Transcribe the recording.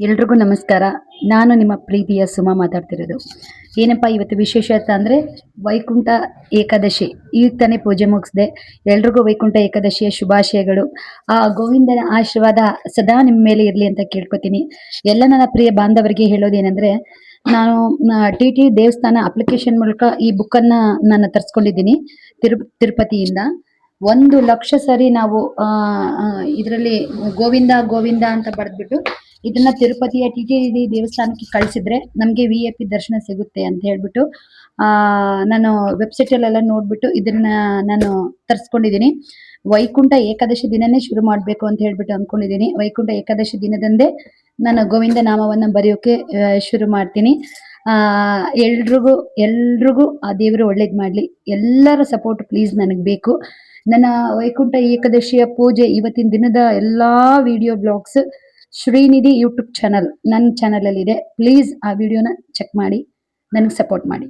ಎಲ್ರಿಗೂ ನಮಸ್ಕಾರ. ನಾನು ನಿಮ್ಮ ಪ್ರೀತಿಯ ಸುಮಾ ಮಾತಾಡ್ತಿರೋದು. ಏನಪ್ಪಾ ಇವತ್ತು ವಿಶೇಷತೆ ಅಂದ್ರೆ ವೈಕುಂಠ ಏಕಾದಶಿ. ಈಗ ತಾನೇ ಪೂಜೆ ಮುಗಿಸ್ದೆ. ಎಲ್ರಿಗೂ ವೈಕುಂಠ ಏಕಾದಶಿಯ ಶುಭಾಶಯಗಳು. ಆ ಗೋವಿಂದನ ಆಶೀರ್ವಾದ ಸದಾ ನಿಮ್ಮ ಮೇಲೆ ಇರ್ಲಿ ಅಂತ ಕೇಳ್ಕೊತೀನಿ. ಎಲ್ಲ ನನ್ನ ಪ್ರಿಯ ಬಾಂಧವರಿಗೆ ಹೇಳೋದೇನೆಂದ್ರೆ, ನಾನು ಟಿ ದೇವಸ್ಥಾನ ಅಪ್ಲಿಕೇಶನ್ ಮೂಲಕ ಈ ಬುಕ್ ಅನ್ನ ನಾನು ತರಿಸ್ಕೊಂಡಿದ್ದೀನಿ ತಿರುಪತಿಯಿಂದ. 1,00,000 ಸರಿ ನಾವು ಇದರಲ್ಲಿ ಗೋವಿಂದ ಗೋವಿಂದ ಅಂತ ಬರೆದ್ಬಿಟ್ಟು ಇದನ್ನ ತಿರುಪತಿಯ ಟಿ ದೇವಸ್ಥಾನಕ್ಕೆ ಕಳಿಸಿದ್ರೆ ನಮಗೆ VIP ದರ್ಶನ ಸಿಗುತ್ತೆ ಅಂತ ಹೇಳ್ಬಿಟ್ಟು ಆ ನಾನು ವೆಬ್ಸೈಟ್ ಅಲ್ಲೆಲ್ಲ ನೋಡ್ಬಿಟ್ಟು ಇದನ್ನ ನಾನು ತರಿಸ್ಕೊಂಡಿದ್ದೀನಿ. ವೈಕುಂಠ ಏಕಾದಶಿ ದಿನನೇ ಶುರು ಮಾಡಬೇಕು ಅಂತ ಹೇಳ್ಬಿಟ್ಟು ಅನ್ಕೊಂಡಿದ್ದೀನಿ. ವೈಕುಂಠ ಏಕಾದಶಿ ದಿನದಂದೇ ನಾನು ಗೋವಿಂದ ನಾಮವನ್ನ ಬರೆಯೋಕೆ ಶುರು ಮಾಡ್ತೀನಿ. ಆ ಎಲ್ರಿಗೂ ಆ ದೇವರು ಒಳ್ಳೇದ್ ಮಾಡ್ಲಿ. ಎಲ್ಲರ ಸಪೋರ್ಟ್ ಪ್ಲೀಸ್ ನನಗೆ ಬೇಕು. ನನ್ನ ವೈಕುಂಠ ಏಕಾದಶಿಯ ಪೂಜೆ ಇವತ್ತಿನ ದಿನದ ಎಲ್ಲಾ video blogs Srinidhi YouTube channel ನನ್ನ ಚಾನಲ್ ಅಲ್ಲಿ ಇದೆ. ಪ್ಲೀಸ್ ಆ ವಿಡಿಯೋನ ಚೆಕ್ ಮಾಡಿ, ನನಗೆ ಸಪೋರ್ಟ್ ಮಾಡಿ.